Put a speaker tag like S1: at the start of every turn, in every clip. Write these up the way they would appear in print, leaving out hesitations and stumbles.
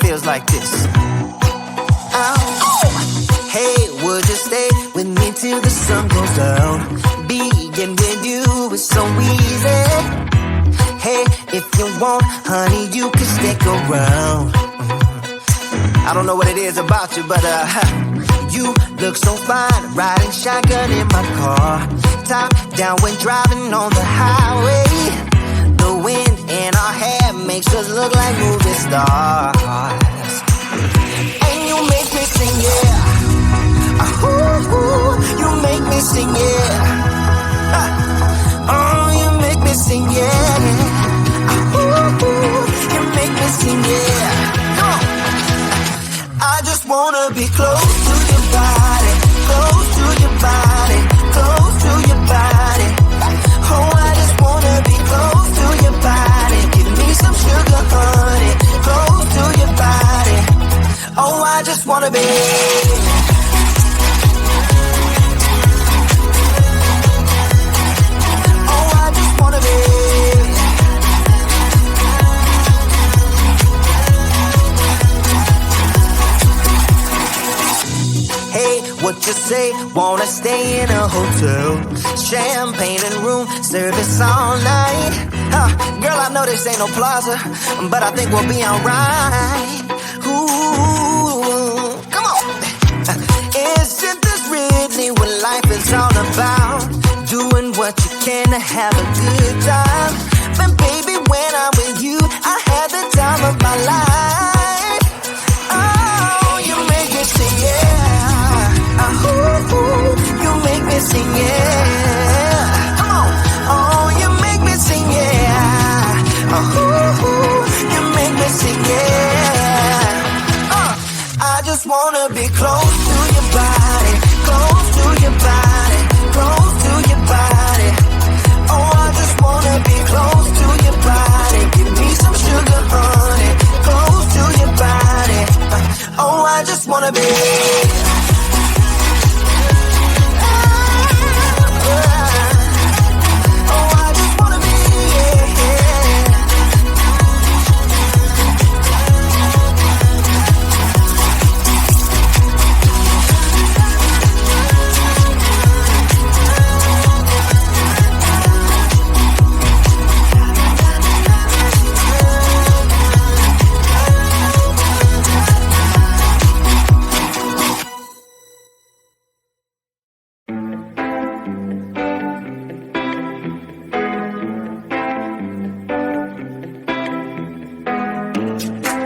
S1: Feels like this. Hey, would you stay with me till the sun goes down? Being with you is so easy. Hey, if you want, honey, you can stick around. I don't know what it is about you, but you look so fine, riding shotgun in my car, top down when driving on the highway. The wind in our hair makes us look like movie stars. And you make me sing, yeah. Ooh, you make me sing, yeah. Oh, you make me sing, yeah. Ooh, you make me sing, yeah. Come on. I just wanna be close to your body, close to your body, close to your body. Oh, I just wanna be close to your body. Give me some sugar, honey, close to your body. Oh, I just wanna be. Oh, I just wanna be. Hey, what you say? Wanna stay in a hotel? Champagne and room service all night. Girl, I know this ain't no plaza, but I think we'll be alright. Ooh, come on. Isn't this really what life is all about? Doing what you can to have a good time. But baby, when I'm with you, I had the time of my life. Oh, you make me sing, yeah. Ooh, you make me sing, yeah. Come on. Oh, you make me sing, yeah. Ooh, you make me sing, yeah. I just wanna be close to your body, close to your body, close to your body. Oh, I just wanna be close to your body. Give me some sugar, honey, close to your body. Oh, I just wanna be.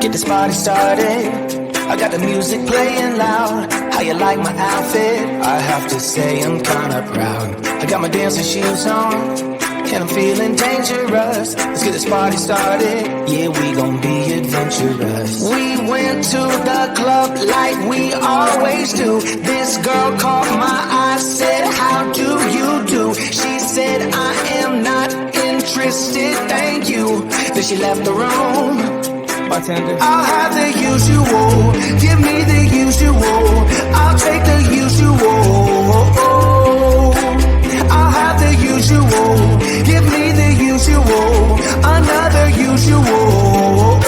S2: Get this party started. I got the music playing loud. How you like my outfit? I have to say I'm kinda proud. I got my dancing shoes on, and I'm feeling dangerous. Let's get this party started. Yeah, we gon' be adventurous. We went to the club like we always do. This girl caught my eye, said, how do you do? She said, I am not interested, thank you. Then she left the room. Bartender. I'll have the usual. Give me the usual. I'll take the usual. I'll have the usual. Give me the usual. Another usual.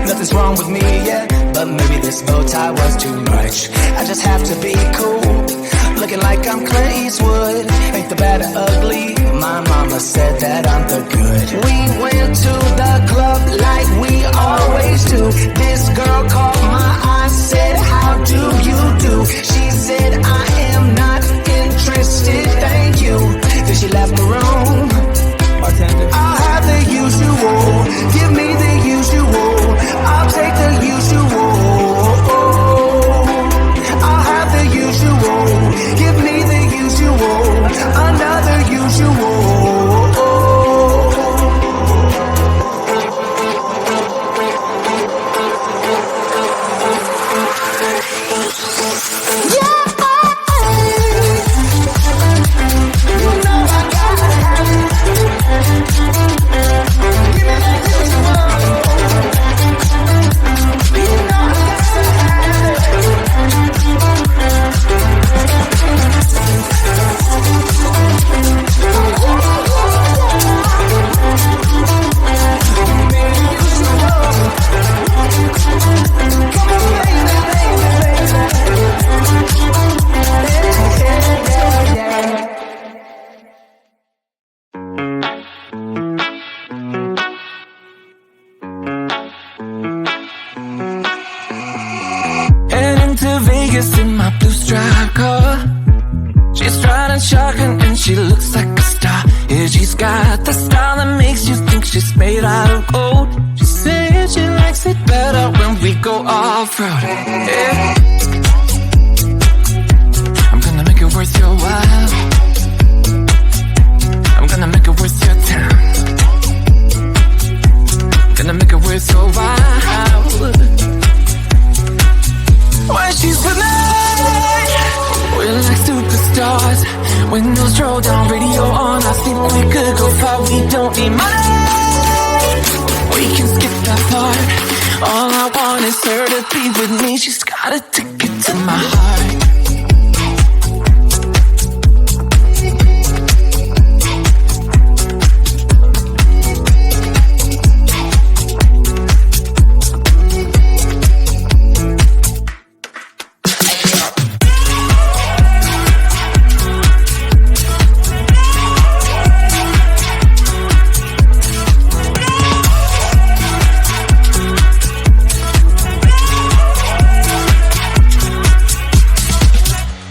S2: Nothing's wrong with me yet, but maybe this bow tie was too much. I just have to be cool, looking like I'm Clint Eastwood. Ain't the bad or ugly, said that I'm the good. We went to the club like we always do. This girl caught my eye, said, how do you do? She said, I am not interested, thank you. Then she left the room. I'll have the usual, give me the usual, I'll take the usual. I'll have the usual, give me the usual, another usual.
S3: She looks like a star. Yeah, she's got the style that makes you think she's made out of gold. She said she likes it better when we go off-road. Yeah. I'm gonna make it worth your while. I'm gonna make it worth your time. Gonna make it worth your while. When she's with me, we're like superstars. Windows roll down, radio on. I think we could go far. We don't need money. We can skip that part. All I want is her to be with me. She's got a ticket to my heart.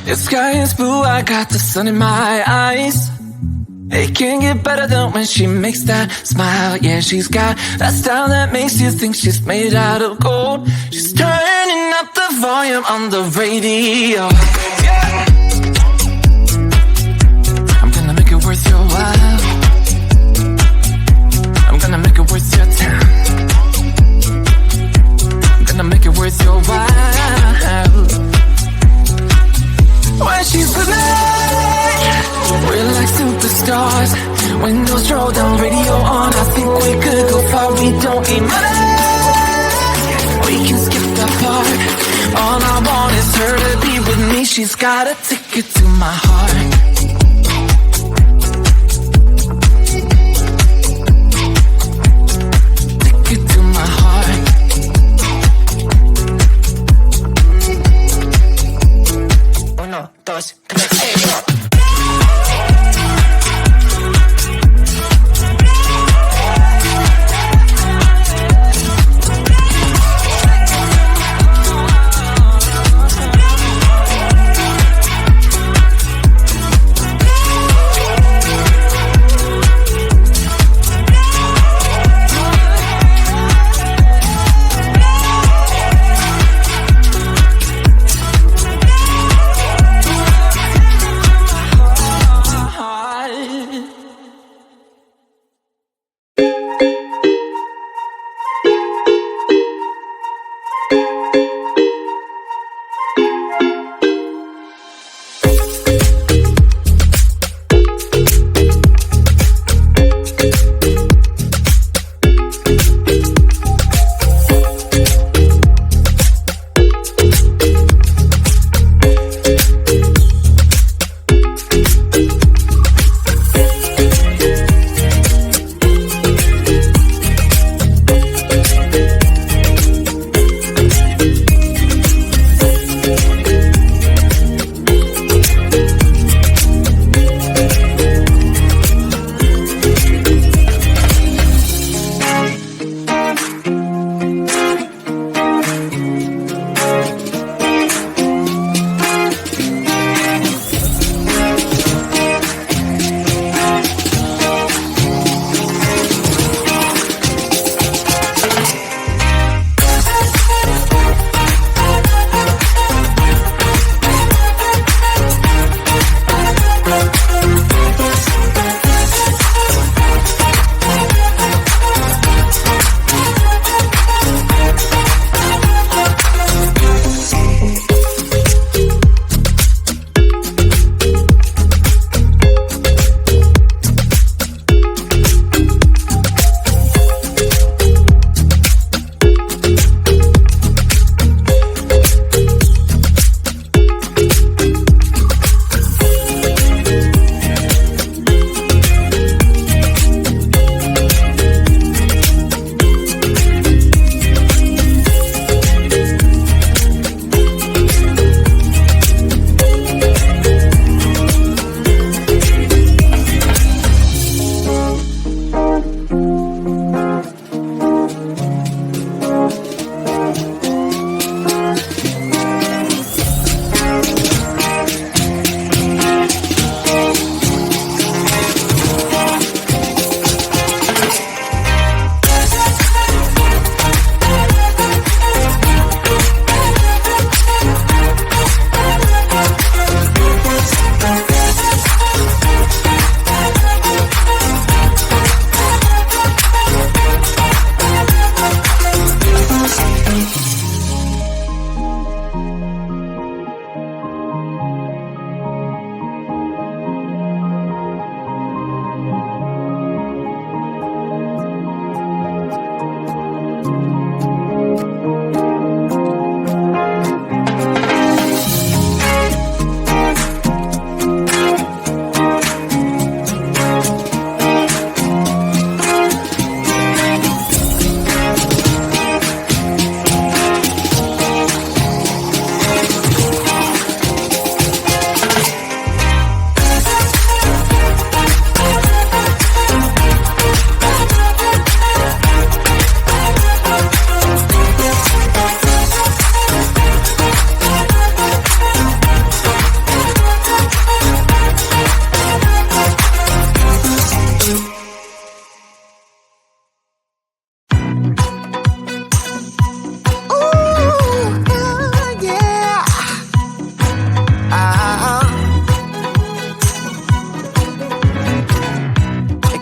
S3: The sky is blue, I got the sun in my eyes. It can't get better than when she makes that smile. Yeah, she's got that style that makes you think she's made out of gold. She's turning up the volume on the radio. Yeah. I'm gonna make it worth your while. I'm gonna make it worth your time. I'm gonna make it worth your while. When she's with me, we're like superstars. Windows roll down, radio on. I think we could go far. We don't need money. We can skip that part. All I want is her to be with me. She's got a ticket to my heart. Ticket to my heart. Uno, dos, tres,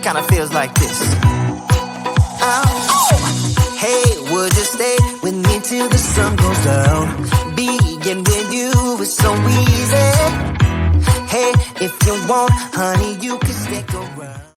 S1: kinda feels like this. Oh, hey, would you stay with me till the sun goes down? Being with you is so easy. Hey, if you want, honey, you can stick around.